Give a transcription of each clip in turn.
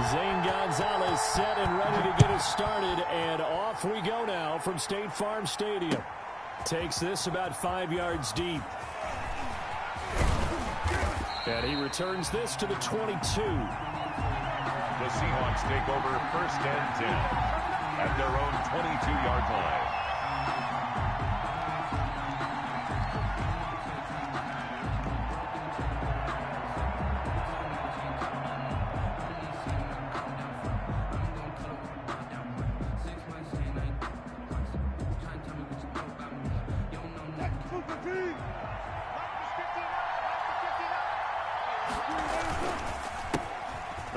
Zane Gonzalez set and ready to get us started, and off we go now from State Farm Stadium. Takes this about 5 yards deep. And he returns this to the 22. The Seahawks take over 1st and 10 at their own 22-yard line.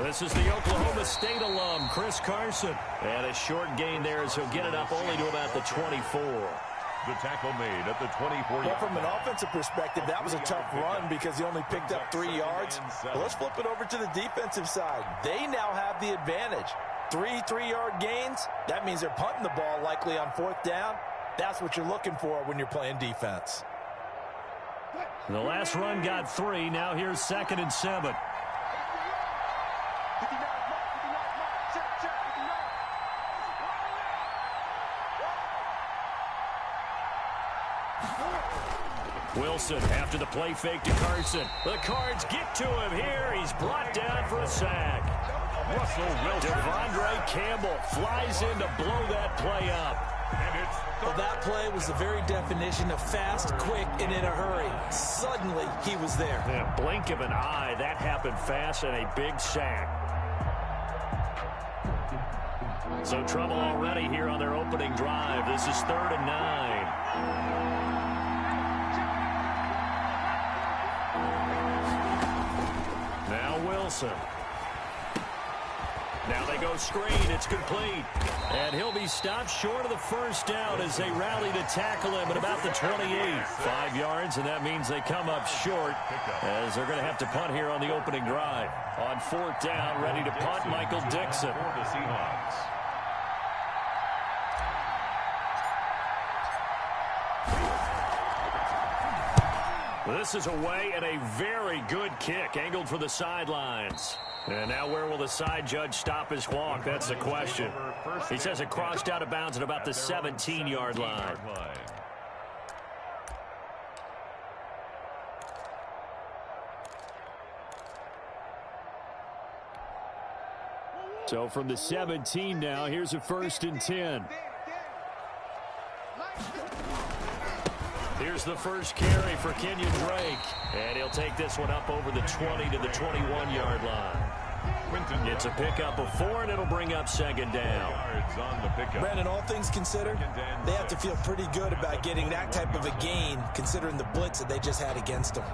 This is the Oklahoma State alum, Chris Carson. And a short gain there as he'll get it up only to about the 24. The tackle made at the 24. Well, from an offensive perspective, that was a tough run because he only picked up 3 yards. Well, let's flip it over to the defensive side. They now have the advantage. 3 3-yard gains, that means they're punting the ball likely on 4th down. That's what you're looking for when you're playing defense. The last run got 3. Now here's 2nd and 7. Wilson after the play fake to Carson. The Cards get to him here. He's brought down for a sack. Russell Wilson. Devondre Campbell flies in to blow that play up. Well, that play was the very definition of fast, quick, and in a hurry. Suddenly, he was there. In a blink of an eye, that happened fast and a big sack. So trouble already here on their opening drive. This is 3rd and 9. Wilson. Now they go screen. It's complete. And he'll be stopped short of the 1st down as they rally to tackle him at about the 28. 5 yards, and that means they come up short as they're going to have to punt here on the opening drive. On 4th down, ready to punt, Michael Dixon. For the Seahawks. This is away and a very good kick, angled for the sidelines. And now where will the side judge stop his walk? That's the question. He says it crossed out of bounds at about the 17-yard line. So from the 17 now, here's a 1st and 10. Here's the first carry for Kenyon Drake. And he'll take this one up over the 20 to the 21-yard line. It's a pickup of 4, and it'll bring up 2nd down. Brandon, all things considered, they have to feel pretty good about getting that type of a gain, considering the blitz that they just had against them.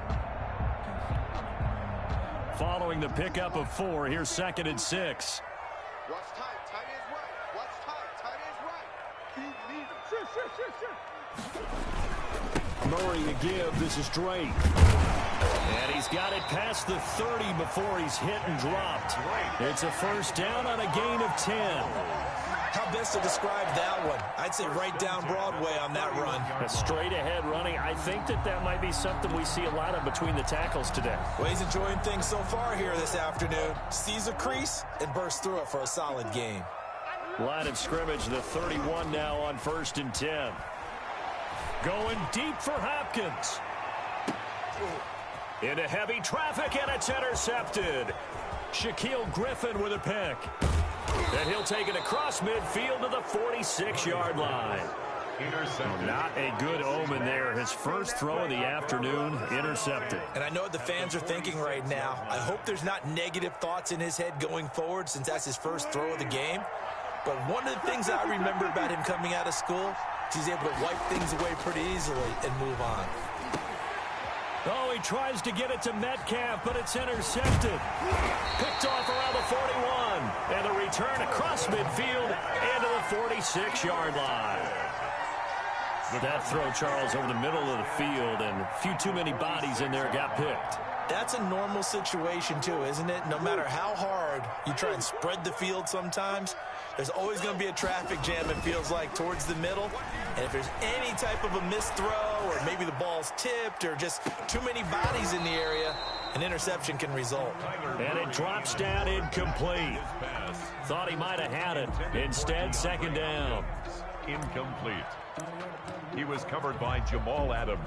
Following the pickup of 4, here's 2nd and 6. What's tight? Tight is right. What's tight? Tight is right. Murray to give. This is Drake. And he's got it past the 30 before he's hit and dropped. It's a 1st down on a gain of 10. How best to describe that one? I'd say right down Broadway on that run. A straight ahead running. I think that might be something we see a lot of between the tackles today. Well, he's enjoying things so far here this afternoon. Sees a crease and bursts through it for a solid gain. Line of scrimmage, the 31 now on 1st and 10. Going deep for Hopkins. Into heavy traffic, and it's intercepted. Shaquille Griffin with a pick. And he'll take it across midfield to the 46-yard line. Not a good omen there. His first throw of the afternoon, intercepted. And I know what the fans are thinking right now. I hope there's not negative thoughts in his head going forward since that's his first throw of the game. But one of the things I remember about him coming out of school, he's able to wipe things away pretty easily and move on. Oh, he tries to get it to Metcalf, but it's intercepted. Picked off around the 41. And the return across midfield into the 46-yard line. That throw, Charles, over the middle of the field, and a few too many bodies in there got picked. That's a normal situation, too, isn't it? No matter how hard you try and spread the field sometimes, there's always going to be a traffic jam, it feels like, towards the middle. And if there's any type of a missed throw or maybe the ball's tipped or just too many bodies in the area, An interception can result. And it drops down incomplete. Thought he might have had it. Instead, second down. Incomplete. He was covered by Jamal Adams.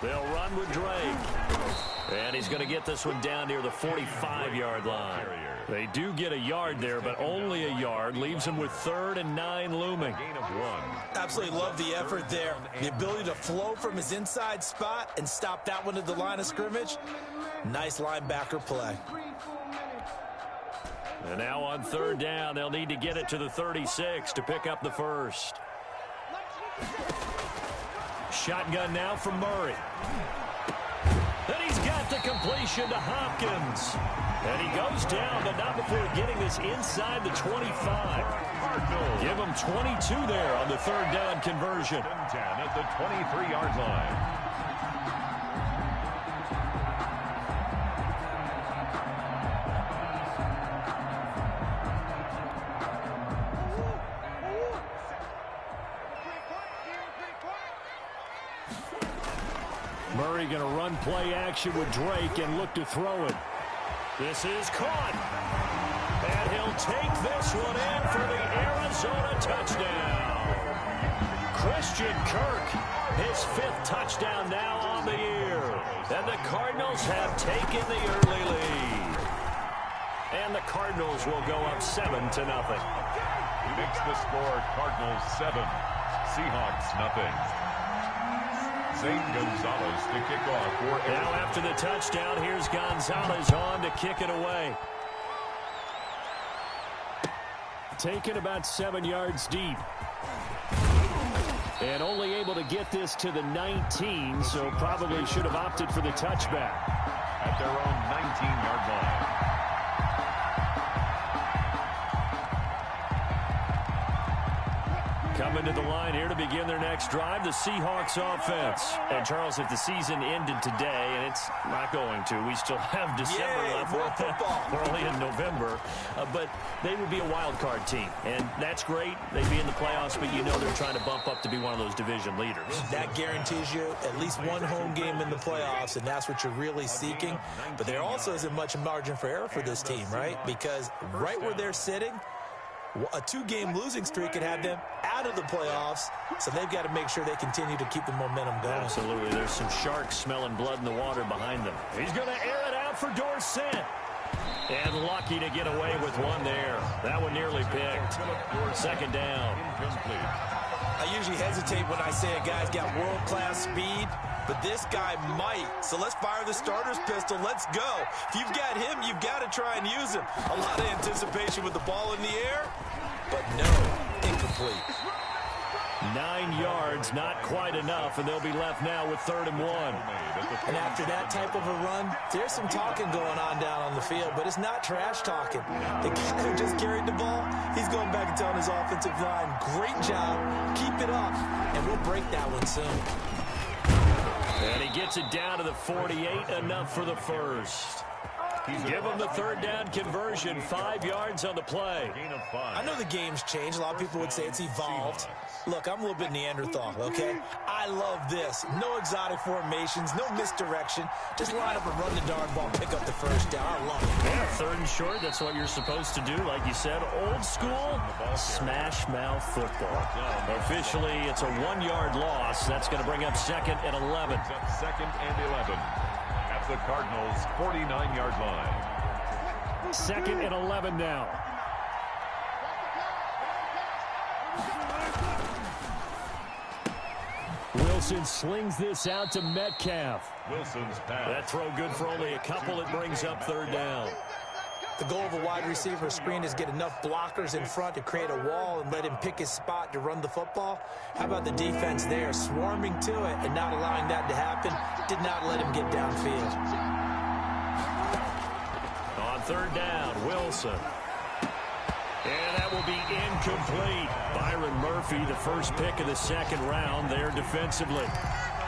They'll run with Drake. And he's going to get this one down near the 45-yard line. They do get a yard there, but only a yard. Leaves him with 3rd and 9 looming. Gain of 1. Absolutely love the effort there. The ability to flow from his inside spot and stop that one at the line of scrimmage. Nice linebacker play. And now on 3rd down, they'll need to get it to the 36 to pick up the first. Shotgun now from Murray. And he's got the completion to Hopkins. And he goes down, but not before getting this inside the 25. Give him 22 there on the 3rd down conversion. 10 at the 23-yard line. Murray going to run play action with Drake and look to throw it. This is caught. And he'll take this one in for the Arizona touchdown. Christian Kirk, his 5th touchdown now on the year. And the Cardinals have taken the early lead. And the Cardinals will go up 7-0. He makes the score Cardinals 7, Seahawks nothing. Zane Gonzalez to kick off for Arizona. Now after the touchdown, here's Gonzalez on to kick it away. Taken about 7 yards deep. And only able to get this to the 19, so probably should have opted for the touchback. At their own 19-yard line. Coming to the line here to begin their next drive, the Seahawks offense. And, Charles, if the season ended today, and it's not going to, we still have December left. We're only in November. But they would be a wild card team. And that's great. They'd be in the playoffs, but you know they're trying to bump up to be one of those division leaders. That guarantees you at least one home game in the playoffs, and that's what you're really seeking. But there also isn't much margin for error for this team, right? Because right where they're sitting, a 2-game losing streak could have them out of the playoffs, so they've got to make sure they continue to keep the momentum going. Absolutely. There's some sharks smelling blood in the water behind them. He's going to air it out for Dorsett. And lucky to get away with one there. That one nearly picked. 2nd down. I usually hesitate when I say a guy's got world-class speed, but this guy might. So let's fire the starter's pistol. Let's go. If you've got him, you've got to try and use him. A lot of anticipation with the ball in the air, but no, incomplete. 9 yards, not quite enough, and they'll be left now with 3rd and 1. And after that type of a run, there's some talking going on down on the field, but it's not trash talking. The guy who just carried the ball, he's going back and telling his offensive line, great job, keep it up, and we'll break that one soon. And he gets it down to the 48, enough for the first. Give him the 3rd down conversion, 5 yards on the play. I know the game's changed. A lot of people would say it's evolved. Look, I'm a little bit Neanderthal, okay? I love this. No exotic formations, no misdirection. Just line up and run the darn ball, pick up the first down. I love it. Yeah, 3rd and short, that's what you're supposed to do. Like you said, old school, smash mouth football. Officially, it's a 1-yard loss. That's going to bring up 2nd and 11. 2nd and 11. The Cardinals' 49-yard line. 2nd and 11 now. Wilson slings this out to Metcalf. Wilson's pass. That throw good for only a couple. It brings up 3rd down. The goal of a wide receiver screen is get enough blockers in front to create a wall and let him pick his spot to run the football. How about the defense there, swarming to it and not allowing that to happen? Did not let him get downfield. On 3rd down, Wilson. And that will be incomplete. Byron Murphy, the first pick of the 2nd round there defensively.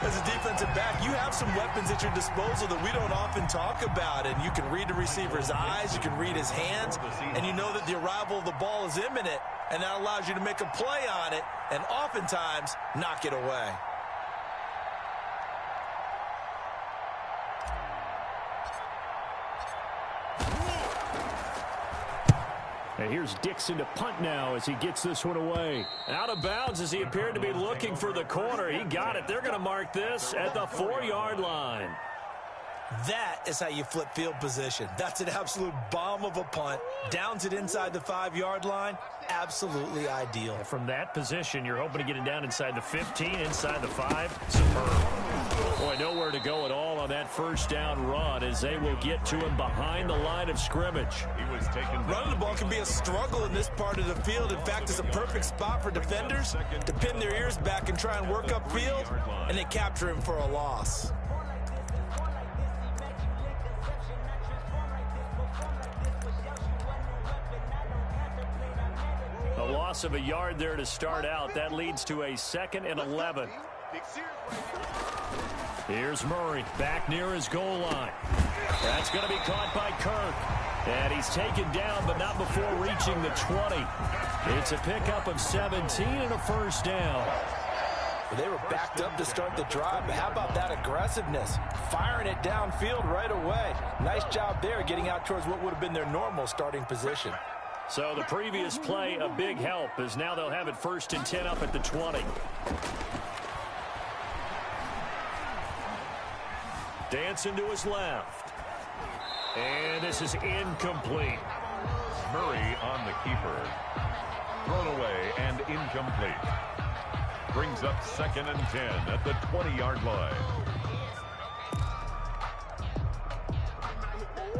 As a defensive back, you have some weapons at your disposal that we don't often talk about, and you can read the receiver's eyes, you can read his hands, and you know that the arrival of the ball is imminent, and that allows you to make a play on it and oftentimes knock it away. And here's Dixon to punt now as he gets this one away. Out of bounds as he appeared to be looking for the corner. He got it. They're going to mark this at the 4-yard line. That is how you flip field position. That's an absolute bomb of a punt. Downs it inside the 5-yard line. Absolutely ideal. From that position, you're hoping to get it down inside the 15, inside the 5. Superb. Boy, nowhere to go at all on that first down run as they will get to him behind the line of scrimmage. He was taken. Running the ball can be a struggle in this part of the field. In fact, it's a perfect spot for defenders to pin their ears back and try and work upfield, and they capture him for a loss. A loss of a yard there to start out. That leads to a 2nd and 11. Here's Murray back near his goal line. That's going to be caught by Kirk. And he's taken down, but not before reaching the 20. It's a pickup of 17 and a first down. They were backed up to start the drive, but how about that aggressiveness? Firing it downfield right away. Nice job there getting out towards what would have been their normal starting position. So the previous play, a big help, as now they'll have it 1st and 10 up at the 20. Dancing to his left. And this is incomplete. Murray on the keeper. Thrown away and incomplete. Brings up 2nd and 10 at the 20-yard line.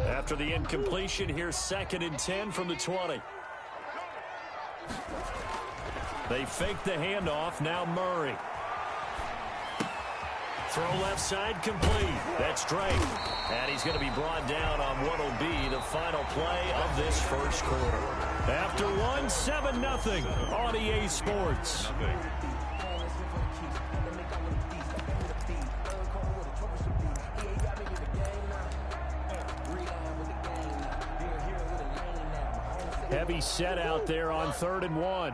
After the incompletion, here's 2nd and 10 from the 20. They fake the handoff. Now Murray. Throw left side complete. That's Drake. And he's going to be brought down on what will be the final play of this first quarter. After one, 7-0 on EA Sports. Heavy set out there on 3rd and 1.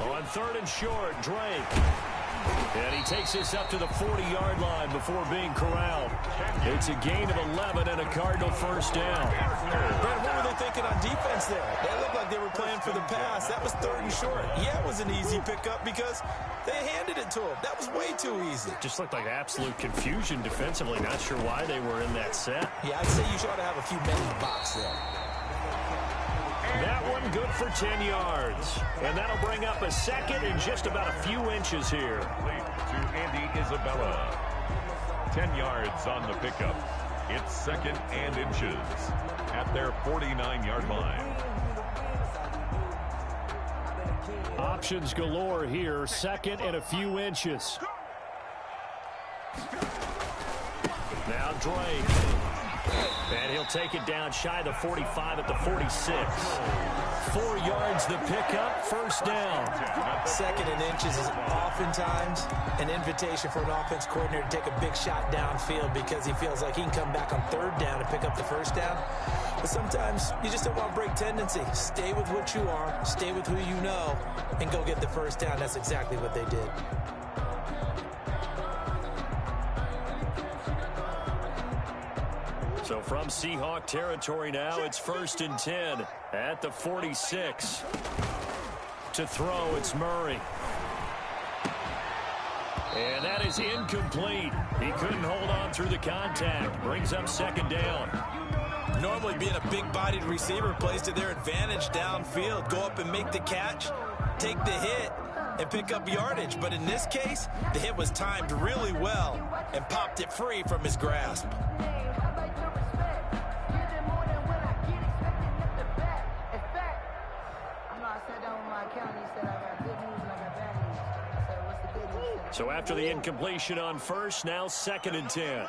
On 3rd and short, Drake. And he takes this up to the 40-yard line before being corralled. It's a gain of 11 and a Cardinal first down. Brad, what were they thinking on defense there? They looked like they were playing for the pass. That was 3rd and short. Yeah, it was an easy pickup because they handed it to him. That was way too easy. Just looked like absolute confusion defensively. Not sure why they were in that set. Yeah, I'd say you should have a few men in the box there. That one good for 10 yards. And that'll bring up a 2nd and just about a few inches here. To Andy Isabella. 10 yards on the pickup. It's 2nd and inches at their 49-yard line. Options galore here. 2nd and a few inches. Now Drake. And he'll take it down shy the 45 at the 46. 4 yards the pickup, first down. 2nd and inches is oftentimes an invitation for an offense coordinator to take a big shot downfield because he feels like he can come back on 3rd down and pick up the first down. But sometimes you just don't want to break tendency. Stay with what you are, stay with who you know, and go get the first down. That's exactly what they did. So from Seahawk territory now, it's 1st and 10 at the 46. To throw, it's Murray. And that is incomplete. He couldn't hold on through the contact. Brings up 2nd down. Normally being a big-bodied receiver plays to their advantage downfield. Go up and make the catch, take the hit, and pick up yardage. But in this case, the hit was timed really well and popped it free from his grasp. So after the incompletion on 1st, now 2nd and 10.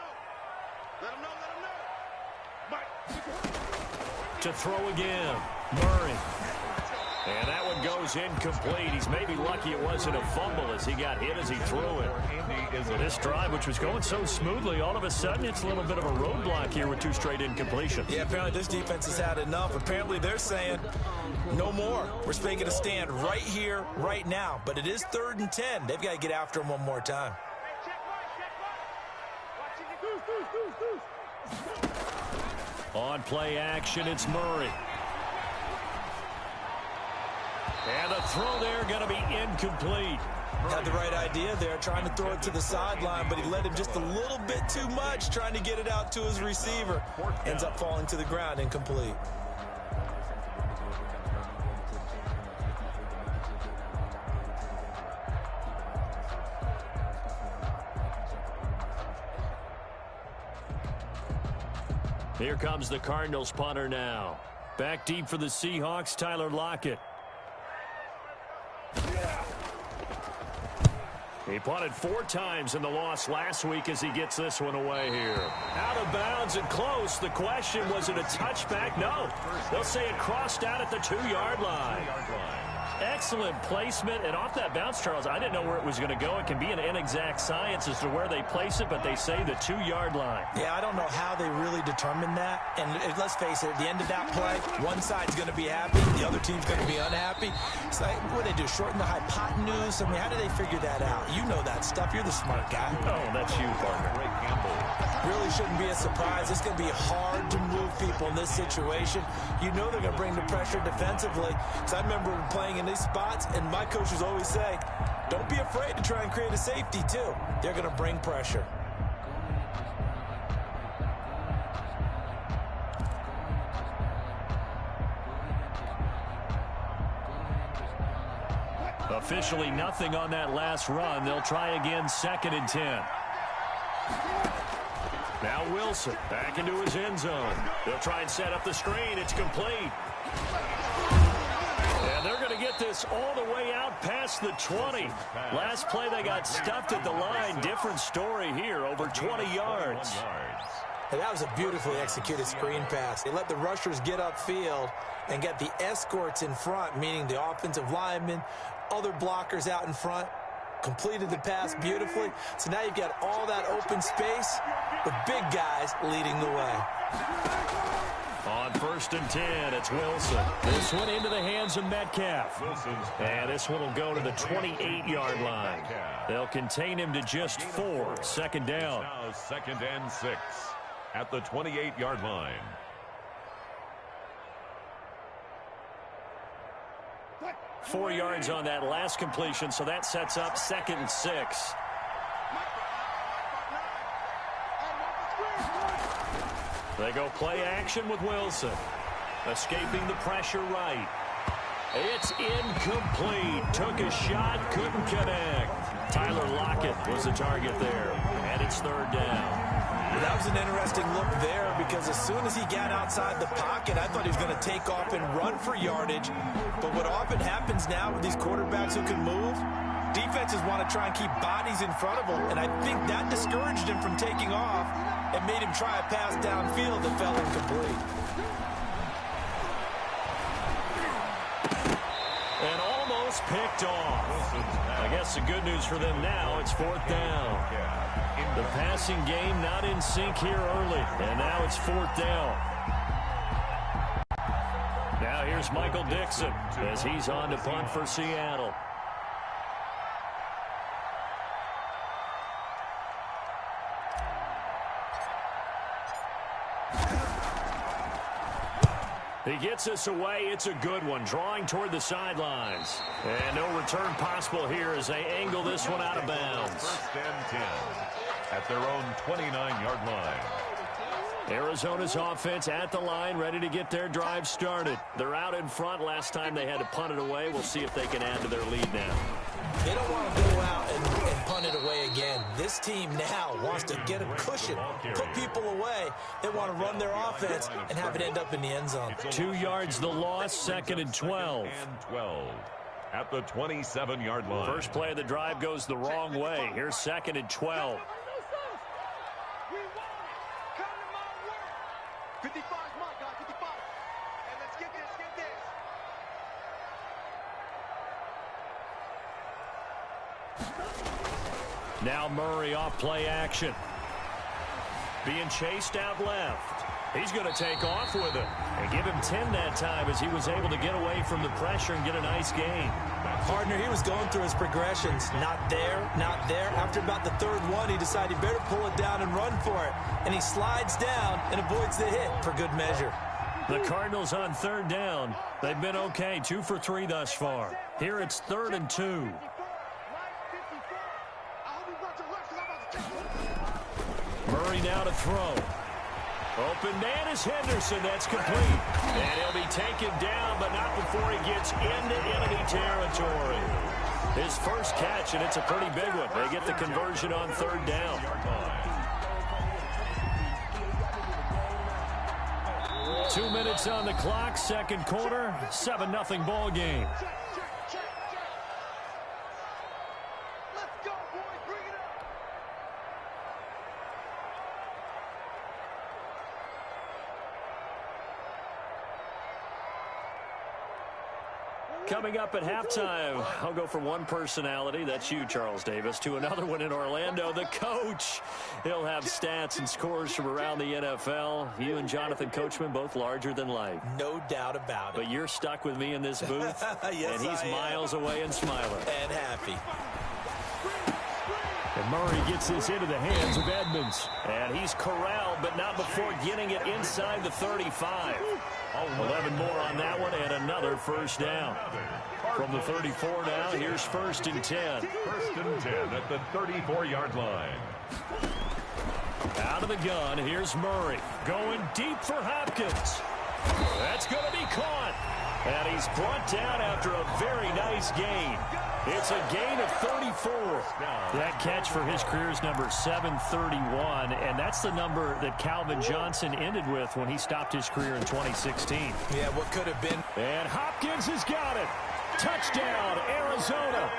To throw again, Murray. And that one goes incomplete. He's maybe lucky it wasn't a fumble as he got hit as he threw it. This drive, which was going so smoothly, all of a sudden it's a little bit of a roadblock here with 2 straight incompletions. Yeah, apparently this defense has had enough. Apparently they're saying no more. We're making a stand right here, right now. But it is 3rd and 10. They've got to get after him one more time. On play action, it's Murray. And the throw there going to be incomplete. Had the right idea there, trying to throw it to the sideline, but he led him just a little bit too much, trying to get it out to his receiver. Ends up falling to the ground, incomplete. Here comes the Cardinals punter now. Back deep for the Seahawks, Tyler Lockett. He punted 4 times in the loss last week as he gets this one away here. Out of bounds and close. The question, was it a touchback? No. They'll say it crossed out at the 2-yard line. Excellent placement. And off that bounce, Charles, I didn't know where it was going to go. It can be an inexact science as to where they place it, but they say the 2-yard line. Yeah, I don't know how they really determine that. And let's face it, at the end of that play, one side's going to be happy, the other team's going to be unhappy. It's like, what do they do, shorten the hypotenuse? I mean, how do they figure that out? You know that stuff. You're the smart guy. Oh, that's you, partner. Really shouldn't be a surprise. It's going to be hard to move people in this situation. You know they're going to bring the pressure defensively. So I remember playing in these spots, and my coaches always say, don't be afraid to try and create a safety, too. They're going to bring pressure. Officially nothing on that last run. They'll try again, 2nd and 10. Now Wilson back into his end zone. They'll try and set up the screen. It's complete. And they're going to get this all the way out past the 20. Last play they got stuffed at the line. Different story here, over 20 yards. And that was a beautifully executed screen pass. They let the rushers get upfield and get the escorts in front, meaning the offensive linemen, other blockers out in front. Completed the pass beautifully. So now you've got all that open space with big guys leading the way. On 1st and 10, it's Wilson. This one into the hands of Metcalf. And this one will go to the 28-yard line. They'll contain him to just 4. 2nd down. Now 2nd and 6 at the 28-yard line. Four yards on that last completion, so that sets up 2nd and 6. They go play action with Wilson. Escaping the pressure right. It's incomplete. Took a shot, couldn't connect. Tyler Lockett was the target there. And it's 3rd down. Well, that was an interesting look there because as soon as he got outside the pocket, I thought he was going to take off and run for yardage. But what often happens now with these quarterbacks who can move, defenses want to try and keep bodies in front of them. And I think that discouraged him from taking off and made him try a pass downfield that fell incomplete. And almost picked off. I guess the good news for them now, it's 4th down. The passing game not in sync here early, and now it's 4th down. Now here's Michael Dixon as he's on to punt for Seattle. He gets us away. It's a good one, drawing toward the sidelines. And no return possible here as they angle this one out of bounds. 1st and 10 at their own 29-yard line. Arizona's offense at the line, ready to get their drive started. They're out in front. Last time they had to punt it away. We'll see if they can add to their lead now. They don't want to go out and punt it away again. This team now wants to get a cushion, put people away. They want to run their offense and have it end up in the end zone. 2 yards the loss, 2nd and 12. And 12 at the 27-yard line. First play of the drive goes the wrong way. Here's 2nd and 12. 55 is my guy, 55. And let's get this, Now Murray off play action. Being chased out left. He's going to take off with it. And give him 10 that time as he was able to get away from the pressure and get a nice gain. Partner, he was going through his progressions. Not there, not there. After about the third one, he decided he better pull it down and run for it. And he slides down and avoids the hit for good measure. The Cardinals on third down. They've been okay, 2 for 3 thus far. Here it's 3rd and 2. Murray now to throw. Open man is Henderson. That's complete. And he'll be taken down, but not before he gets into enemy territory. His first catch, and it's a pretty big one. They get the conversion on 3rd down. 2 minutes on the clock, second quarter, 7-0 ball game. Coming up at halftime, I'll go from one personality, that's you, Charles Davis, to another one in Orlando, the coach. He'll have stats and scores from around the NFL. You and Jonathan Coachman, both larger than life. No doubt about it. But you're stuck with me in this booth, yes, and he's miles away and smiling. And happy. And Murray gets this into the hands of Edmonds. And he's corralled, but not before getting it inside the 35. 11 more on that one, and another first down. From the 34 now, here's 1st and 10. 1st and 10 at the 34-yard line. Out of the gun, here's Murray. Going deep for Hopkins. That's going to be caught. And he's brought down after a very nice gain. It's a gain of 34. That catch for his career is number 731, and that's the number that Calvin Johnson ended with when he stopped his career in 2016. Yeah, what could have been. And Hopkins has got it. Touchdown, Arizona.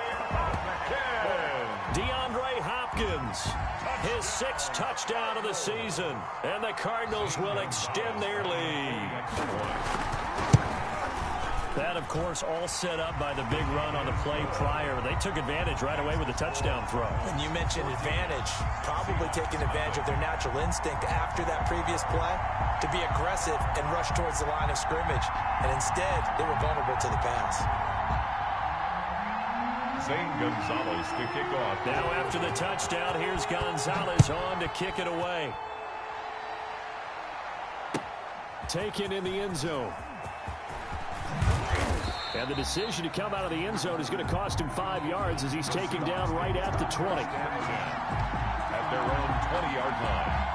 DeAndre Hopkins, his 6th touchdown of the season, and the Cardinals will extend their lead. That, of course, all set up by the big run on the play prior. They took advantage right away with a touchdown throw. And you mentioned advantage, probably taking advantage of their natural instinct after that previous play to be aggressive and rush towards the line of scrimmage. And instead, they were vulnerable to the pass. Zane Gonzalez to kick off. Now after the touchdown, here's Gonzalez on to kick it away. Taken in the end zone. And the decision to come out of the end zone is going to cost him 5 yards as he's taken down right at the 20. At their own 20-yard line.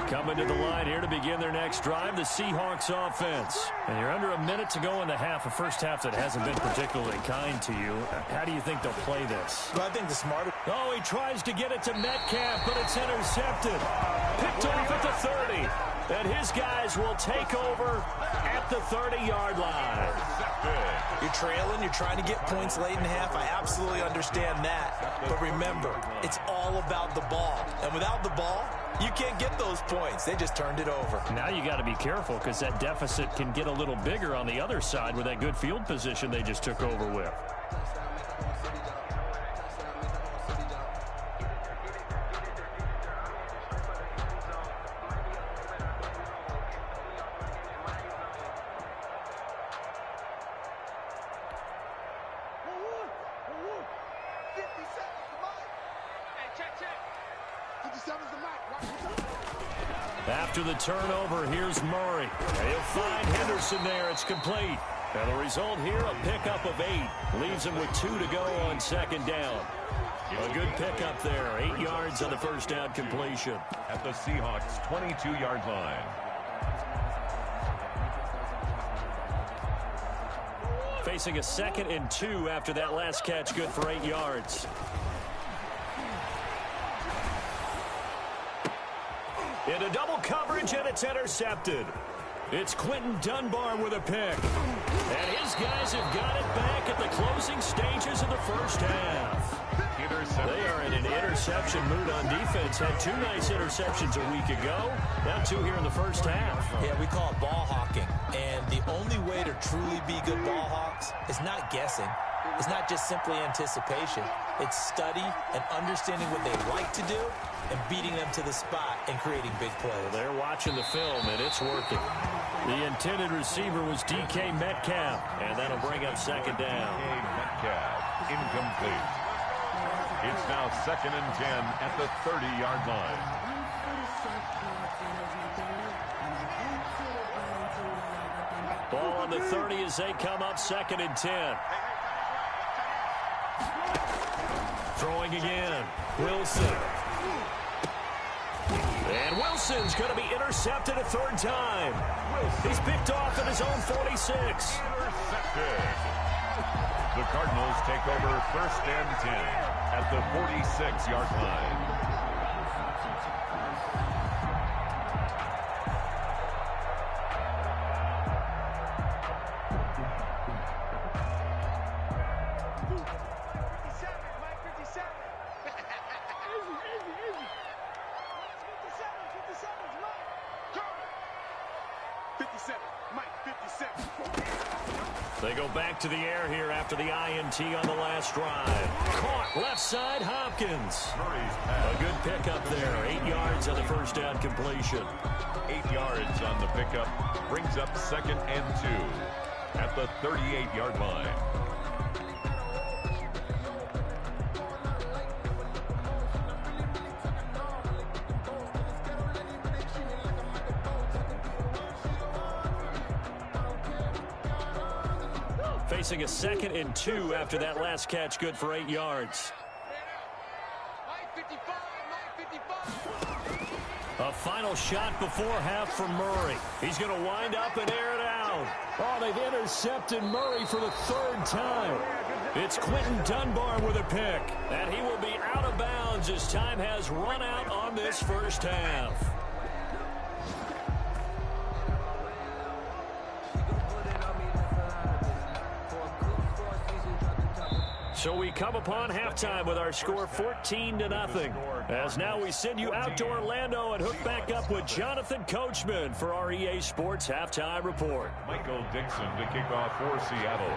Coming to the line here to begin their next drive, the Seahawks offense. And you're under a minute to go in the half, a first half that hasn't been particularly kind to you. How do you think they'll play this? Well, I think the smarter. Oh, he tries to get it to Metcalf, but it's intercepted. Picked off at the 30. And his guys will take over at the 30-yard line. You're trailing, you're trying to get points late in the half. I absolutely understand that. But remember, it's all about the ball. And without the ball, you can't get those points. They just turned it over. Now you got to be careful because that deficit can get a little bigger on the other side with that good field position they just took over with. After the turnover, here's Murray. He'll find Henderson there. It's complete. And the result here, a pickup of 8. Leaves him with 2 to go on 2nd down. A good pickup there. 8 yards on the first down completion. At the Seahawks' 22-yard line. Facing a 2nd and 2 after that last catch, good for 8 yards. Into double coverage, and it's intercepted. It's Quentin Dunbar with a pick. And his guys have got it back at the closing stages of the first half. interception. They are in an interception mood on defense. Had 2 nice interceptions a week ago. Now 2 here in the first half. Yeah, we call it ball hawking. And the only way to truly be good ball hawks is not guessing. It's not just simply anticipation. It's study and understanding what they like to do and beating them to the spot and creating big plays. They're watching the film, and it's working. The intended receiver was DK Metcalf, and that'll bring up second down. DK Metcalf, incomplete. It's now 2nd and 10 at the 30-yard line. Ball on the 30 as they come up 2nd and 10. Throwing again. Wilson. And Wilson's going to be intercepted a 3rd time. He's picked off at his own 46. Intercepted. The Cardinals take over 1st and 10 at the 46-yard line. They go back to the air here after the INT on the last drive. Caught left side, Hopkins. A good pickup there. 8 yards on the first down completion. 8 yards on the pickup brings up 2nd and 2 at the 38-yard line. Facing a 2nd and 2 after that last catch, good for 8 yards. A final shot before half from Murray. He's going to wind up and air it out. Oh, they've intercepted Murray for the 3rd time. It's Quentin Dunbar with a pick. And he will be out of bounds as time has run out on this first half. So we come upon halftime with our score 14-0. As now we send you out to Orlando and hook back up with Jonathan Coachman for our EA Sports Halftime Report. Michael Dixon to kick off for Seattle.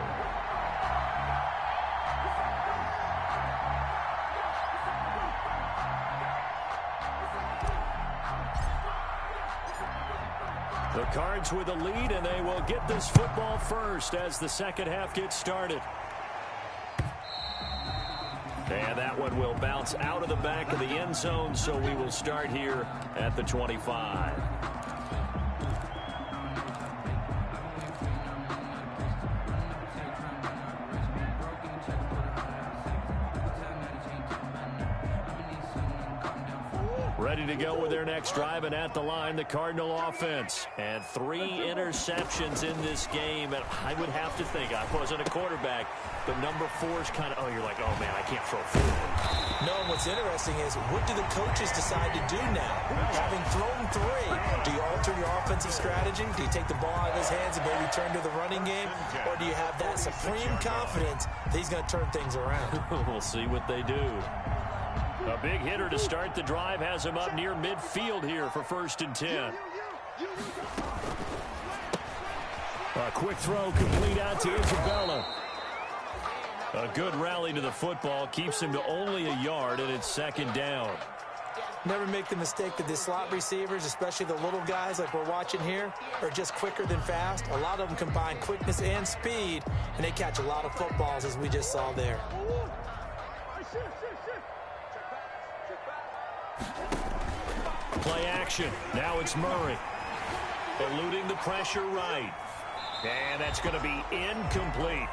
The Cards with the lead, and they will get this football first as the second half gets started. And that one will bounce out of the back of the end zone, so we will start here at the 25. Ready to go with their next drive, and at the line, the Cardinal offense. And 3 interceptions in this game, and I would have to think, I wasn't a quarterback, but number 4 is kind of, oh, you're like, oh, man, I can't throw 4. No, and what's interesting is, what do the coaches decide to do now? Having thrown 3, do you alter your offensive strategy? Do you take the ball out of his hands and maybe turn to the running game? Or do you have that supreme confidence that he's going to turn things around? We'll see what they do. A big hitter to start the drive has him up near midfield here for 1st and 10. A quick throw complete out to Isabella. A good rally to the football keeps him to only a yard, and it's 2nd down. Never make the mistake that the slot receivers, especially the little guys like we're watching here, are just quicker than fast. A lot of them combine quickness and speed, and they catch a lot of footballs, as we just saw there. Play action. Now it's Murray. Eluding the pressure right. And that's going to be incomplete.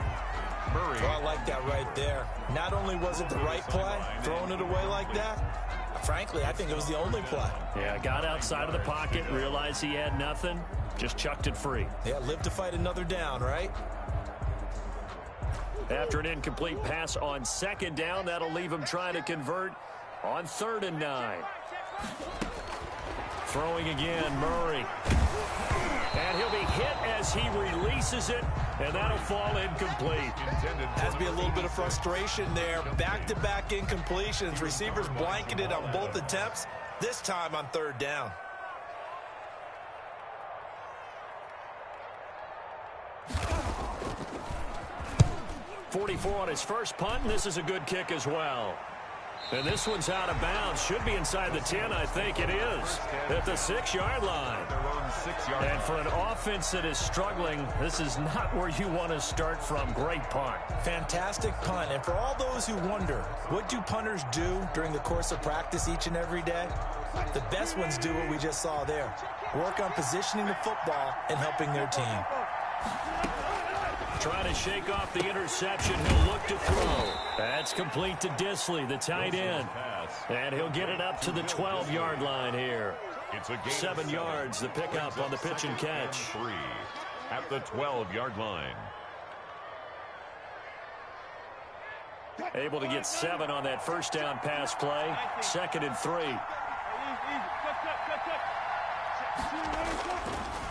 Murray. Well, I like that right there. Not only was it the right play, throwing it away like that, frankly, I think it was the only play. Yeah, got outside of the pocket, realized he had nothing, just chucked it free. Yeah, live to fight another down, right? After an incomplete pass on 2nd down, that'll leave him trying to convert on 3rd and 9. Throwing again, Murray. And he'll be hit as he releases it, and that'll fall incomplete. Has to be a little bit of frustration there. Back-to-back incompletions. Receivers blanketed on both attempts, this time on third down. .44 on his first punt, and this is a good kick as well. And this one's out of bounds. Should be inside the 10, I think it is. At the 6-yard line. And for an offense that is struggling, this is not where you want to start from. Great punt. Fantastic punt. And for all those who wonder, what do punters do during the course of practice each and every day? The best ones do what we just saw there. Work on positioning the football and helping their team. Trying to shake off the interception. He'll look to throw. That's complete to Disley, the tight end. And he'll get it up to the 12-yard line here. 7 yards, the pickup on the pitch and catch. 3 at the 12-yard line. Able to get 7 on that first down pass play. 2nd and 3.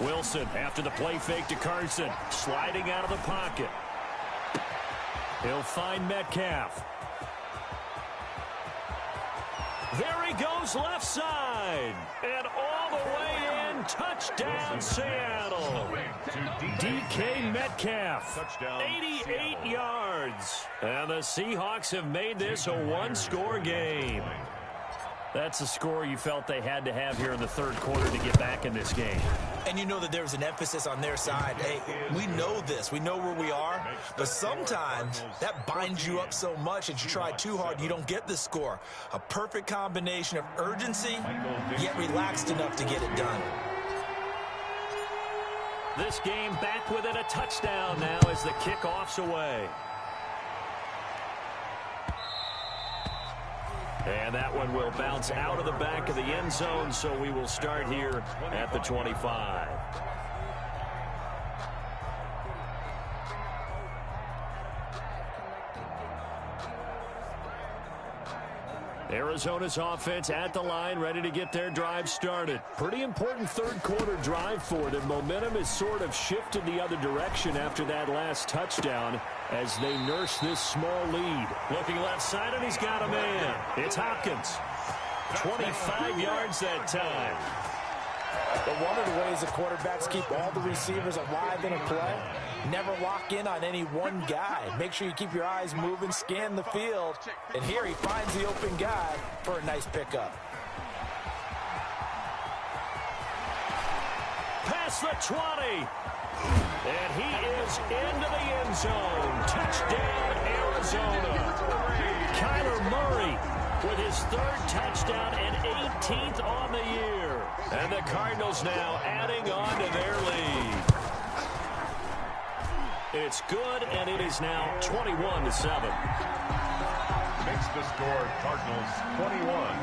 Wilson after the play fake to Carson. Sliding out of the pocket. He'll find Metcalf. There he goes left side. And all the way in. Touchdown Seattle. DK Metcalf. 88 yards. And the Seahawks have made this a one-score game. That's a score you felt they had to have here in the third quarter to get back in this game. And you know that there was an emphasis on their side. Hey, we know this. We know where we are. But sometimes that binds you up so much that you try too hard, you don't get the score. A perfect combination of urgency, yet relaxed enough to get it done. This game back within a touchdown now as the kickoff's away. And that one will bounce out of the back of the end zone, so we will start here at the 25. Arizona's offense at the line, ready to get their drive started. Pretty important third quarter drive for them. Momentum has sort of shifted the other direction after that last touchdown as they nurse this small lead. Looking left side, and he's got a man. It's Hopkins. 25 yards that time. But one of the ways the quarterbacks keep all the receivers alive in a play, never lock in on any one guy. Make sure you keep your eyes moving, scan the field, and here he finds the open guy for a nice pickup. Past the 20. And he is into the end zone. Touchdown, Arizona. Kyler Murray with his 3rd touchdown and 18th on the year. And the Cardinals now adding on to their lead. It's good, and it is now 21-7. Makes the score Cardinals 21,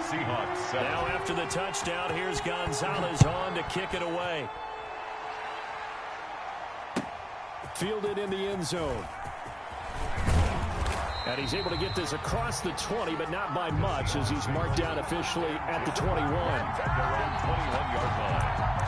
Seahawks 7. Now after the touchdown, here's Gonzalez on to kick it away. Fielded in the end zone. And he's able to get this across the 20, but not by much as he's marked down officially at the 21. At their own 21-yard line.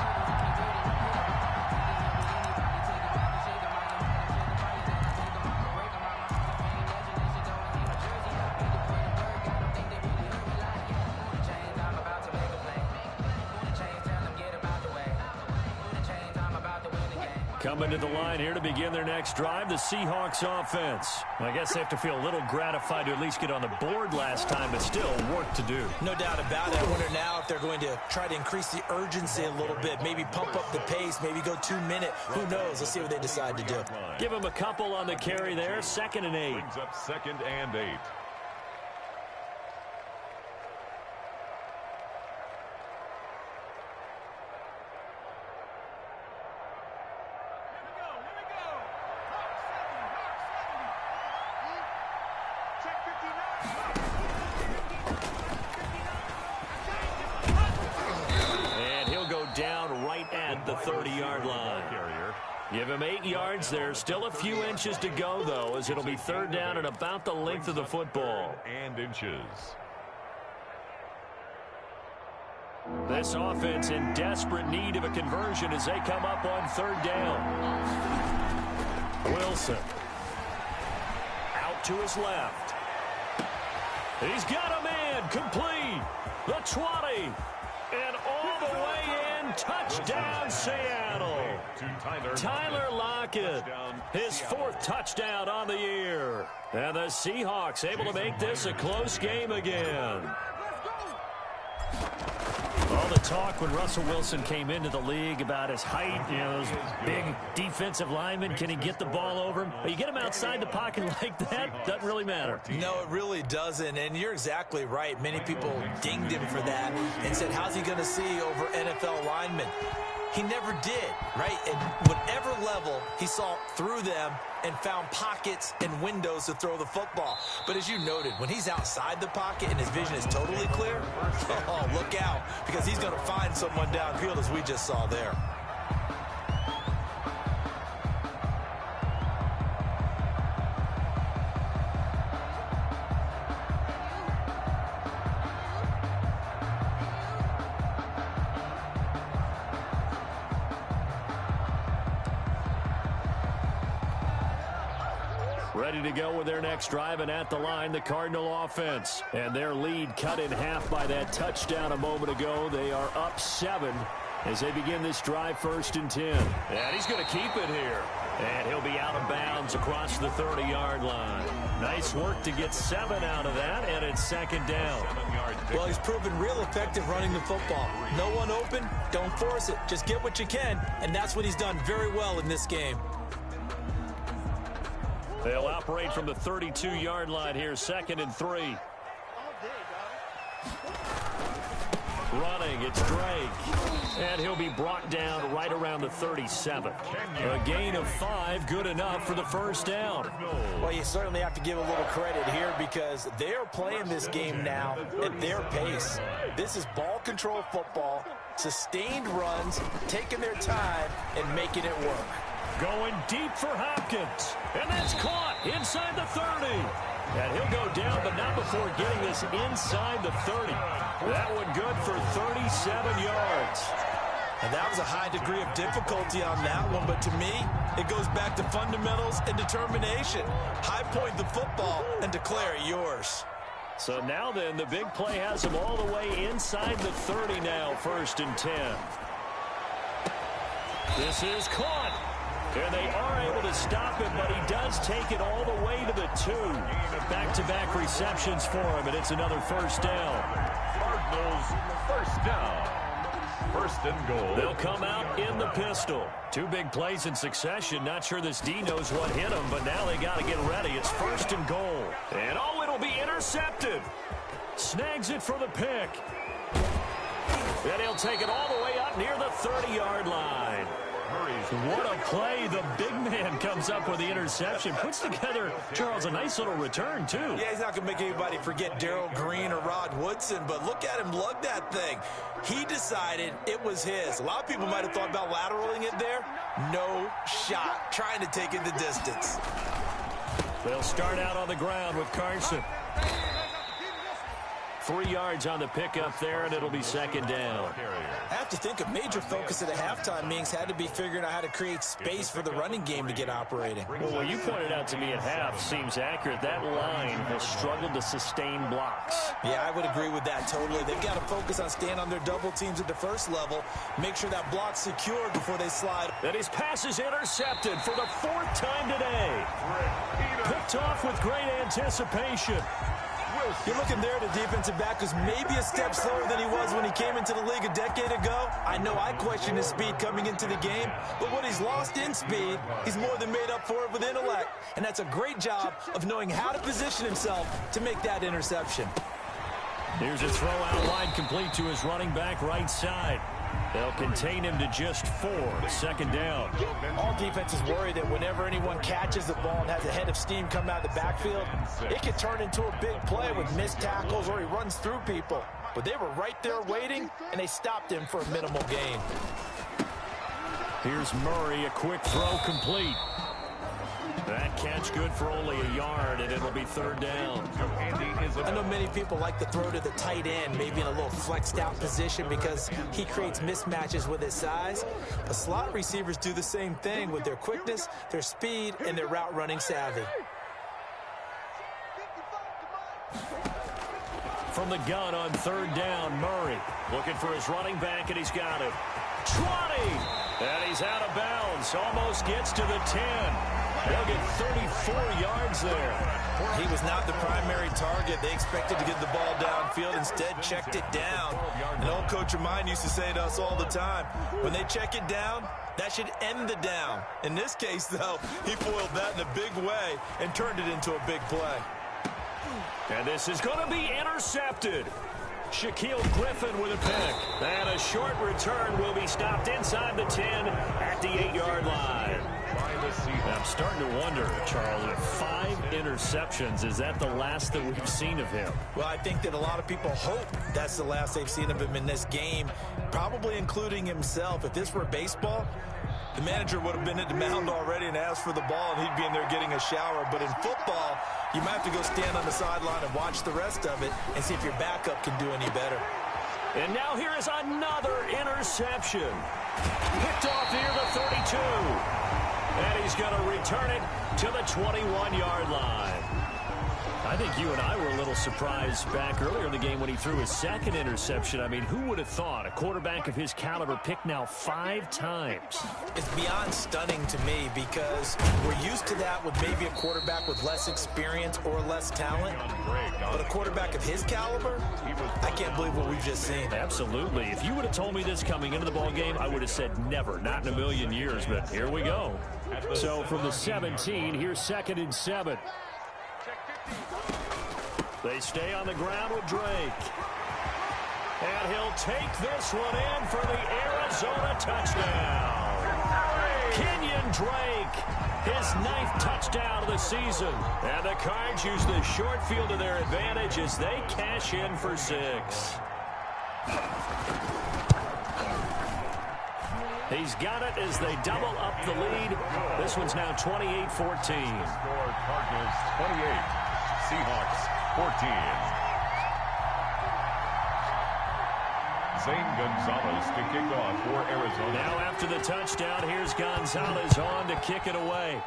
Coming to the line here to begin their next drive, the Seahawks offense. I guess they have to feel a little gratified to at least get on the board last time, but still work to do. No doubt about it. I wonder now if they're going to try to increase the urgency a little bit, maybe pump up the pace, maybe go 2-minute. Who knows? Let's see what they decide to do. Give them a couple on the carry there. 2nd and 8. Brings up 2nd and 8. Down right at the 30-yard line. Give him 8 yards there. Still a few inches to go, though, as it'll be 3rd down and about the length of the football. And inches. This offense in desperate need of a conversion as they come up on third down. Wilson. Out to his left. He's got a man. Complete. The 20. And all the way in. Touchdown, Seattle. Tyler Lockett. His 4th touchdown on the year. And the Seahawks able to make this a close game again. All the talk when Russell Wilson came into the league about his height, you know, those big defensive linemen, can he get the ball over him? You get him outside the pocket like that, doesn't really matter. No, it really doesn't, and you're exactly right. Many people dinged him for that and said, how's he going to see over NFL linemen? He never did, right? At whatever level, he saw through them and found pockets and windows to throw the football. But as you noted, when he's outside the pocket and his vision is totally clear, oh, look out, because he's going to find someone downfield, as we just saw there. Ready to go with their next drive, and at the line, the Cardinal offense. And their lead cut in half by that touchdown a moment ago. They are up 7 as they begin this drive, 1st and 10. And he's going to keep it here. And he'll be out of bounds across the 30-yard line. Nice work to get 7 out of that, and it's 2nd down. Well, he's proven real effective running the football. No one open, don't force it. Just get what you can, and that's what he's done very well in this game. They'll operate from the 32-yard line here, 2nd and 3. Running, it's Drake. And he'll be brought down right around the 37. A gain of 5, good enough for the 1st down. Well, you certainly have to give a little credit here because they're playing this game now at their pace. This is ball control football, sustained runs, taking their time, and making it work. Going deep for Hopkins. And that's caught inside the 30. And he'll go down, but not before getting this inside the 30. That one good for 37 yards. And that was a high degree of difficulty on that one, but to me, it goes back to fundamentals and determination. High point the football and declare it yours. So now then, the big play has him all the way inside the 30 now, 1st and 10. This is caught. And they are able to stop him, but he does take it all the way to the 2. Back-to-back receptions for him, and it's another 1st down. Cardinals, 1st down. 1st and goal. They'll come out in the pistol. 2 big plays in succession. Not sure this D knows what hit him, but now they got to get ready. It's 1st and goal. And oh, it'll be intercepted. Snags it for the pick. And he'll take it all the way up near the 30-yard line. What a play. The big man comes up with the interception. Puts together, Charles, a nice little return, too. Yeah, he's not going to make anybody forget Darrell Green or Rod Woodson, but look at him lug that thing. He decided it was his. A lot of people might have thought about lateraling it there. No shot. Trying to take it the distance. They'll start out on the ground with Carson. 3 yards on the pickup there, and it'll be 2nd down. I have to think a major focus at the halftime meetings had to be figuring out how to create space for the running game to get operating. Well, what you pointed out to me at half seems accurate. That line has struggled to sustain blocks. Yeah, I would agree with that totally. They've got to focus on staying on their double teams at the first level, make sure that block's secured before they slide. And his pass is intercepted for the 4th time today. Picked off with great anticipation. You're looking there at a defensive back who's maybe a step slower than he was when he came into the league a decade ago. I know I questioned his speed coming into the game, but what he's lost in speed, he's more than made up for it with intellect. And that's a great job of knowing how to position himself to make that interception. Here's a throw out wide complete to his running back right side. They'll contain him to just 4. 2nd down. All defenses worry that whenever anyone catches the ball and has a head of steam come out of the backfield, it can turn into a big play with missed tackles or he runs through people. But they were right there waiting, and they stopped him for a minimal gain. Here's Murray, a quick throw complete. That catch good for only a yard, and it'll be third down. I know many people like to throw to the tight end, maybe in a little flexed out position because he creates mismatches with his size. But slot receivers do the same thing with their quickness, their speed, and their route running savvy. From the gun on third down, Murray looking for his running back, and he's got it. 20, and he's out of bounds. Almost gets to the 10. They'll get 34 yards there. He was not the primary target. They expected to get the ball downfield. Instead, checked it down. An old coach of mine used to say to us all the time, when they check it down, that should end the down. In this case, though, he foiled that in a big way and turned it into a big play. And this is going to be intercepted. Shaquille Griffin with a pick. And a short return will be stopped inside the 10 at the 8-yard line. I'm starting to wonder, Charles, if 5 interceptions, is that the last that we've seen of him? Well, I think that a lot of people hope that's the last they've seen of him in this game, probably including himself. If this were baseball, the manager would have been at the mound already and asked for the ball, and he'd be in there getting a shower. But in football, you might have to go stand on the sideline and watch the rest of it and see if your backup can do any better. And now here is another interception. Picked off near the 32. And he's going to return it to the 21-yard line. I think you and I were a little surprised back earlier in the game when he threw his second interception. I mean, who would have thought a quarterback of his caliber picked now 5 times? It's beyond stunning to me because we're used to that with maybe a quarterback with less experience or less talent. But a quarterback of his caliber, I can't believe what we've just seen. Absolutely. If you would have told me this coming into the ball game, I would have said never, not in a million years. But here we go. So from the 17, here's 2nd and 7. They stay on the ground with Drake. And he'll take this one in for the Arizona touchdown. Kenyon Drake, his 9th touchdown of the season. And the Cards use the short field to their advantage as they cash in for 6. He's got it as they double up the lead. This one's now 28-14. Cardinals 28, Seahawks 14. Zane Gonzalez to kick off for Arizona. Now after the touchdown, here's Gonzalez on to kick it away.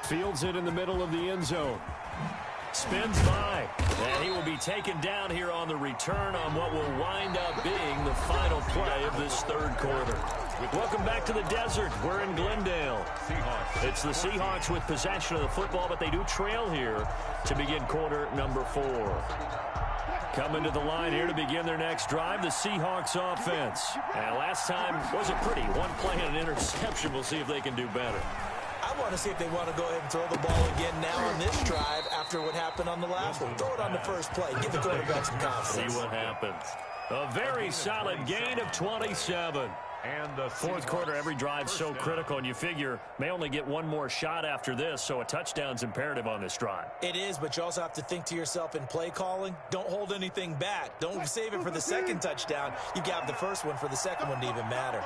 Fields it in the middle of the end zone. Spins by. And he will be taken down here on the return on what will wind up being the final play of this third quarter. Welcome back to the desert. We're in Glendale. It's the Seahawks with possession of the football, but they do trail here to begin quarter number 4. Coming to the line here to begin their next drive, the Seahawks offense. And last time wasn't pretty. One play and an interception. We'll see if they can do better. I want to see if they want to go ahead and throw the ball again now on this drive after what happened on the last one. Throw it on the first play. Give the quarterback some confidence. See what happens. A very solid gain of 27. And the fourth quarter, every drive so critical, and you figure may only get one more shot after this, so a touchdown's imperative on this drive. It is, but you also have to think to yourself in play calling, don't hold anything back. Don't save it for the second touchdown. You got the first one for the second one to even matter.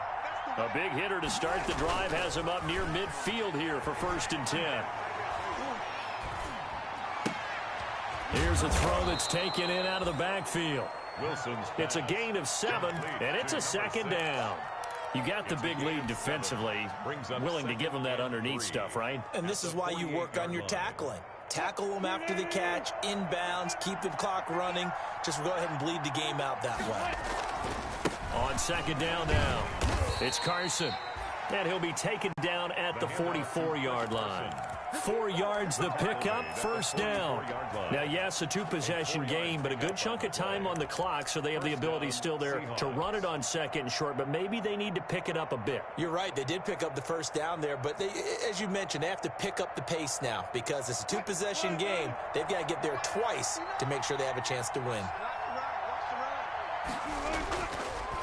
A big hitter to start the drive has him up near midfield here for 1st and 10. Here's a throw that's taken in out of the backfield. It's a gain of 7, and it's a 2nd down. You got the big lead defensively, willing to give them that underneath stuff, right? And this is why you work on your tackling. Tackle them after the catch, inbounds, keep the clock running. Just go ahead and bleed the game out that way. On 2nd down now, it's Carson. And he'll be taken down at the 44-yard line. 4 yards the pickup, 1st down. Now, yes, a 2-possession game, but a good chunk of time on the clock, so they have the ability still there to run it on 2nd and short, but maybe they need to pick it up a bit. You're right. They did pick up the 1st down there, but they, as you mentioned, they have to pick up the pace now because it's a 2-possession game. They've got to get there twice to make sure they have a chance to win.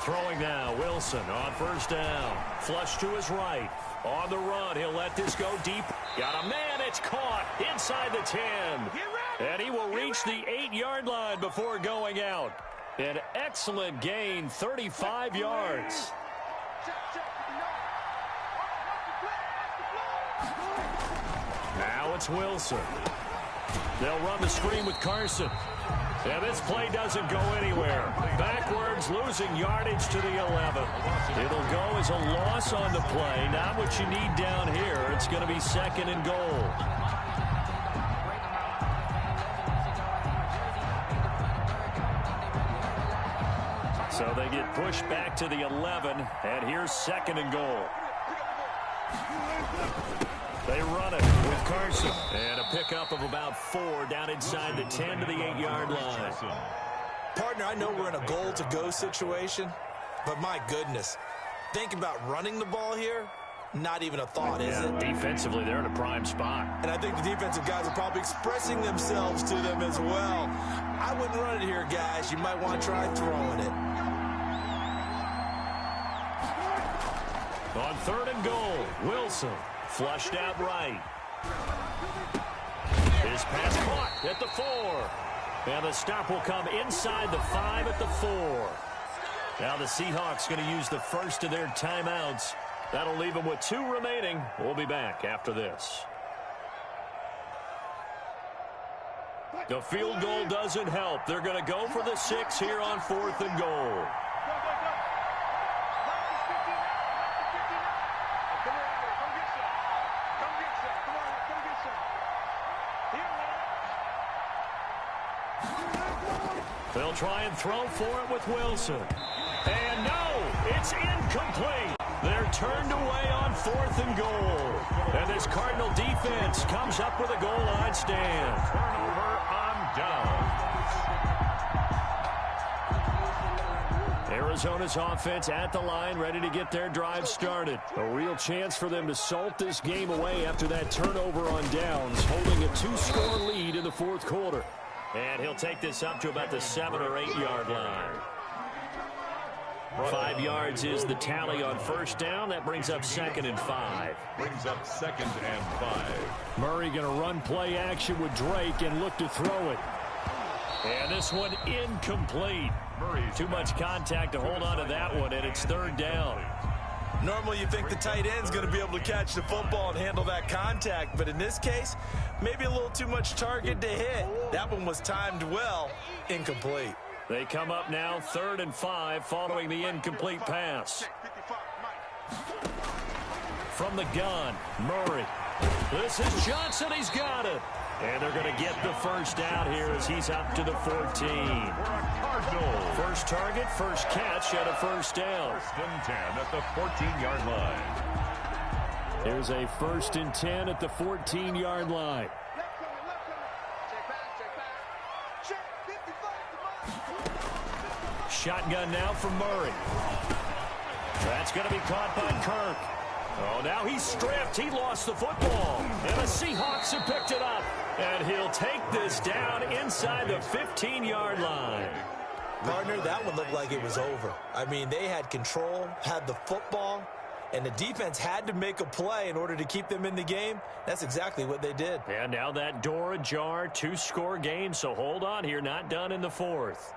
Throwing now, Wilson on 1st down. Flush to his right. On the run, he'll let this go deep. Got a man, it's caught inside the 10. And he will reach the 8-yard line before going out. An excellent gain, 35 yards. Now it's Wilson. They'll run the screen with Carson. And this play doesn't go anywhere. Backwards, losing yardage to the 11. It'll go as a loss on the play. Not what you need down here. It's going to be 2nd and goal. So they get pushed back to the 11, and here's 2nd and goal. They run it with Carson. And a pickup of about 4 down inside the 10 to the 8-yard line. Partner, I know we're in a goal-to-go situation, but my goodness, think about running the ball here, not even a thought, is it? Defensively, they're in a prime spot. And I think the defensive guys are probably expressing themselves to them as well. I wouldn't run it here, guys. You might want to try throwing it. On 3rd and goal, Wilson flushed out right. His pass caught at the 4. And the stop will come inside the 5 at the 4. Now the Seahawks going to use the first of their timeouts. That'll leave them with 2 remaining. We'll be back after this. The field goal doesn't help. They're going to go for the 6 here on 4th and goal. They'll try and throw for it with Wilson. And no, it's incomplete. They're turned away on 4th and goal. And this Cardinal defense comes up with a goal line stand. Turnover on downs. Arizona's offense at the line, ready to get their drive started. A real chance for them to salt this game away after that turnover on downs, holding a 2-score lead in the 4th quarter. And he'll take this up to about the 7 or 8-yard line. 5 yards is the tally on 1st down. That brings up 2nd and 5. Brings up 2nd and 5. Murray going to run play action with Drake and look to throw it. And this one incomplete. Too much contact to hold on to that one, and it's 3rd down. Normally you think the tight end's going to be able to catch the football and handle that contact, but in this case, maybe a little too much target to hit. That one was timed well, incomplete. They come up now 3rd and 5 following the incomplete pass. From the gun, Murray. This is Johnson. He's got it. And they're going to get the first down here as he's up to the 14. First target, first catch, and a 1st down. 1st and 10 at the 14-yard line. Here's a 1st and 10 at the 14-yard line. Shotgun now from Murray. That's going to be caught by Kirk. Oh, now he's stripped. He lost the football. And the Seahawks have picked it up. And he'll take this down inside the 15-yard line. Partner, that one looked like it was over. I mean, they had control, had the football, and the defense had to make a play in order to keep them in the game. That's exactly what they did. And now that door ajar, 2-score game, so hold on here, not done in the 4th.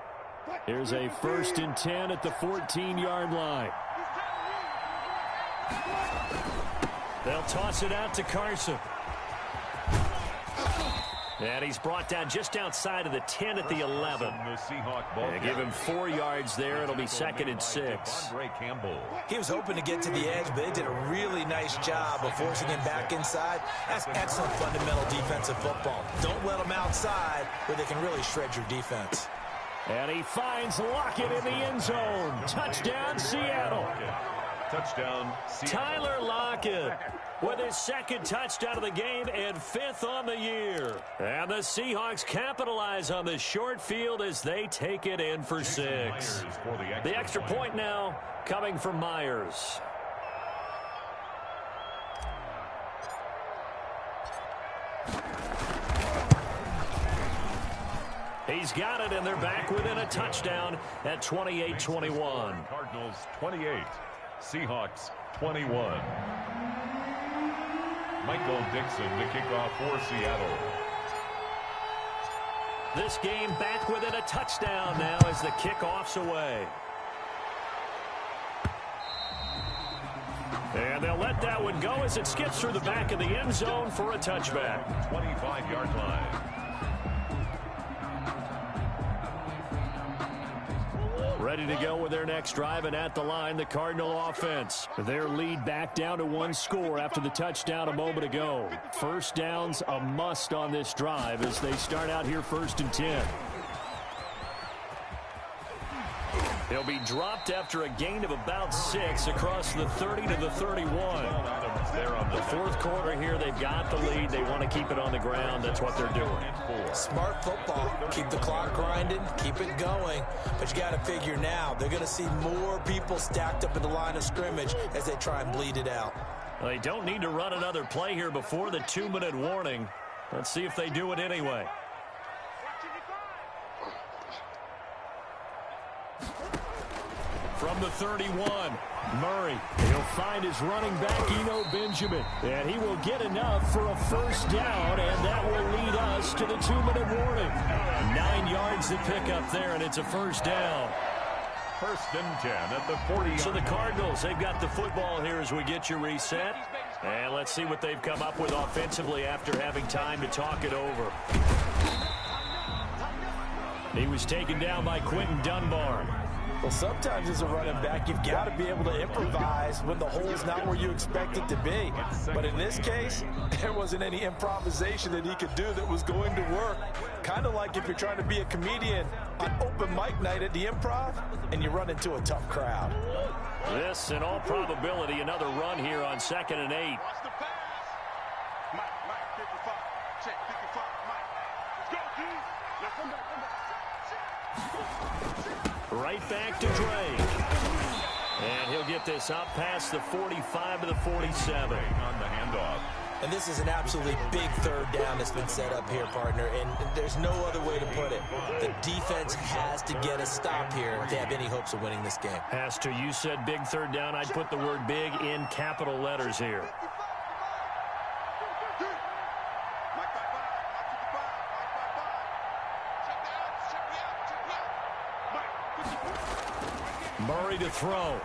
Here's a 1st and 10 at the 14-yard line. They'll toss it out to Carson. And he's brought down just outside of the 10 at the 11. And give him 4 yards there. It'll be 2nd and 6. He was hoping to get to the edge, but they did a really nice job of forcing him back inside. That's excellent fundamental defensive football. Don't let them outside where they can really shred your defense. And he finds Lockett in the end zone. Touchdown, Seattle. Touchdown, Seattle. Tyler Lockett with his 2nd touchdown of the game and 5th on the year. And the Seahawks capitalize on the short field as they take it in for 6. The extra point now coming from Myers. He's got it, and they're back within a touchdown at 28-21. Cardinals 28, Seahawks 21. Michael Dixon to kick off for Seattle. This game back within a touchdown now as the kickoff's away. And they'll let that one go as it skips through the back of the end zone for a touchback. 25-yard line. Ready to go with their next drive, and at the line, the Cardinal offense. Their lead back down to one score after the touchdown a moment ago. First down's a must on this drive as they start out here 1st and 10. He'll be dropped after a gain of about 6 across the 30 to the 31. The fourth quarter here, they've got the lead. They want to keep it on the ground. That's what they're doing. Smart football. Keep the clock grinding. Keep it going. But you got to figure now, they're going to see more people stacked up in the line of scrimmage as they try and bleed it out. Well, they don't need to run another play here before the 2-minute warning. Let's see if they do it anyway. From the 31, Murray. He'll find his running back, Eno Benjamin. And he will get enough for a first down, and that will lead us to the 2-minute warning. 9 yards to pick up there, and it's a first down. 1st and 10 at the 40. So the Cardinals, they've got the football here as we get you reset. And let's see what they've come up with offensively after having time to talk it over. He was taken down by Quentin Dunbar. Well, sometimes as a running back, you've got to be able to improvise when the hole's not where you expect it to be. But in this case, there wasn't any improvisation that he could do that was going to work. Kind of like if you're trying to be a comedian on open mic night at the Improv and you run into a tough crowd. This, in all probability, another run here on 2nd and 8. Right back to Drake. And he'll get this up past the 45 to the 47. On the handoff. And this is an absolutely big 3rd down that's been set up here, partner, and there's no other way to put it. The defense has to get a stop here if they have any hopes of winning this game. Has to. You said big 3rd down. I'd put the word big in capital letters here. Murray to throw.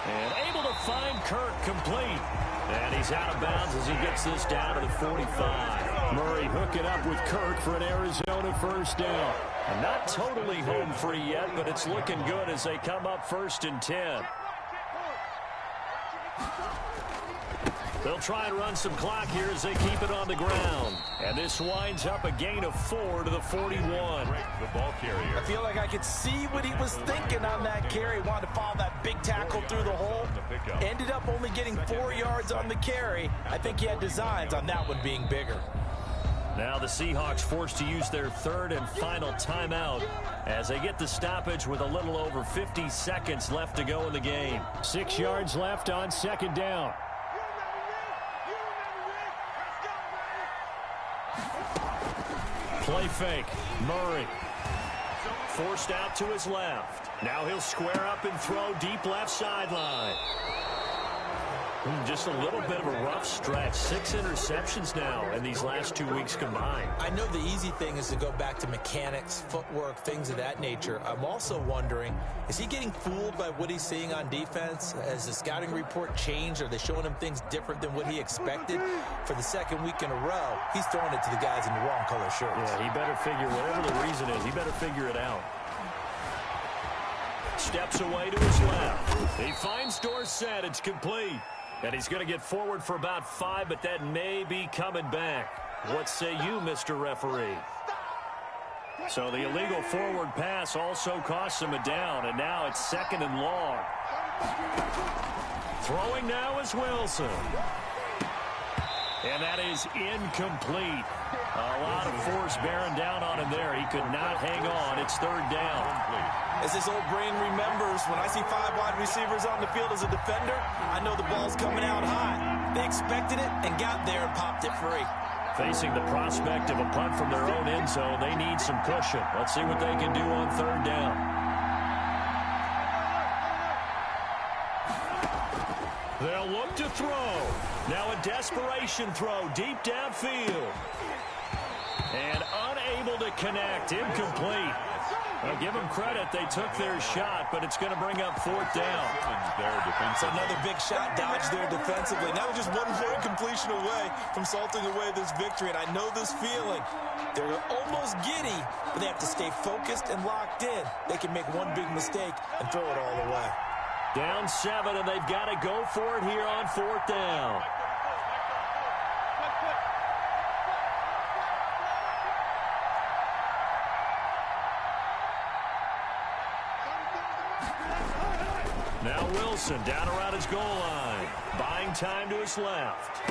And able to find Kirk complete. And he's out of bounds as he gets this down to the 45. Murray hooking up with Kirk for an Arizona first down. And not totally home free yet, but it's looking good as they come up 1st and 10. They'll try and run some clock here as they keep it on the ground. And this winds up a gain of 4 to the 41. The ball carrier. I feel like I could see what he was thinking on that carry. Wanted to follow that big tackle through the hole. Ended up only getting 4 yards on the carry. I think he had designs on that one being bigger. Now the Seahawks forced to use their 3rd and final timeout as they get the stoppage with a little over 50 seconds left to go in the game. 6 yards left on 2nd down. Play fake. Murray. Forced out to his left. Now he'll square up and throw deep left sideline. Just a little bit of a rough stretch. 6 interceptions now in these last 2 weeks combined. I know the easy thing is to go back to mechanics, footwork, things of that nature. I'm also wondering, is he getting fooled by what he's seeing on defense? Has the scouting report changed? Are they showing him things different than what he expected? For the 2nd week in a row, he's throwing it to the guys in the wrong color shirts. Yeah, he better figure, whatever the reason is, he better figure it out. Steps away to his left. He finds Dorsett. It's complete. And he's going to get forward for about 5, but that may be coming back. What say you, Mr. Referee? So the illegal forward pass also costs him a down, and now it's 2nd and long. Throwing now is Wilson. And that is incomplete. A lot of force bearing down on him there. He could not hang on. It's 3rd down. As his old brain remembers, when I see 5 wide receivers on the field as a defender, I know the ball's coming out high. They expected it and got there and popped it free. Facing the prospect of a punt from their own end zone, they need some cushion. Let's see what they can do on 3rd down. They'll look to throw. Now a desperation throw deep downfield. And unable to connect. Incomplete. Well, give them credit. They took their shot, but it's going to bring up fourth down. It's another big shot dodge there defensively. Now just one more completion away from salting away this victory. And I know this feeling. They're almost giddy, but they have to stay focused and locked in. They can make one big mistake and throw it all away. Down 7, and they've got to go for it here on fourth down. Now Wilson down around his goal line. Buying time to his left.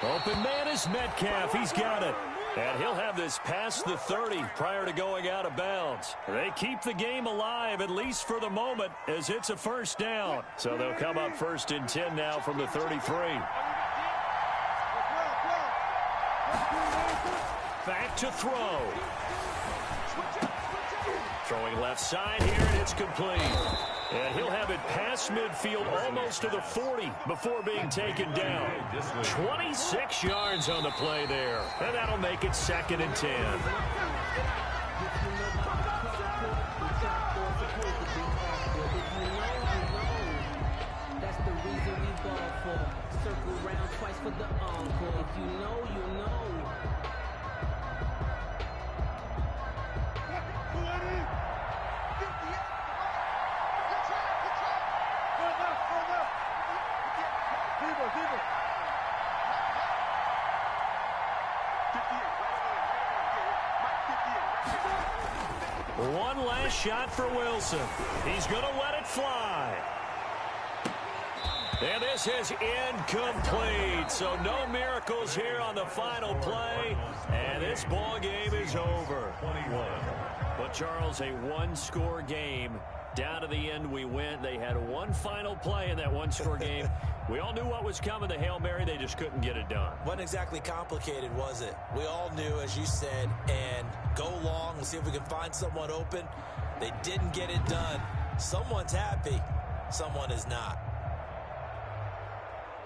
Open man is Metcalf. He's got it. And he'll have this past the 30 prior to going out of bounds. They keep the game alive, at least for the moment, as it's a first down. So they'll come up first and 10 now from the 33. Back to throw. Throwing left side here, and it's complete. And he'll have it past midfield almost to the 40 before being taken down. 26 yards on the play there. And that'll make it 2nd and 10. That's the reason we ball for. Circle round twice for the encore. If you know, you know. One last shot for Wilson. He's going to let it fly. And this is incomplete. So no miracles here on the final play. And this ball game is over. But, Charles, a one-score game. Down to the end we went. They had one final play in that one-score game. We all knew what was coming. The Hail Mary, they just couldn't get it done. Wasn't exactly complicated, was it? We all knew, as you said, and go long. We'll see if we can find someone open. They didn't get it done. Someone's happy. Someone is not.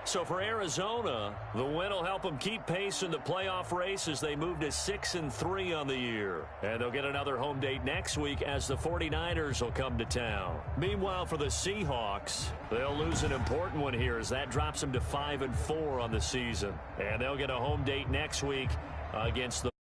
So for Arizona, the win will help them keep pace in the playoff race as they move to 6-3 on the year. And they'll get another home date next week as the 49ers will come to town. Meanwhile, for the Seahawks, they'll lose an important one here as that drops them to 5-4 on the season. And they'll get a home date next week against the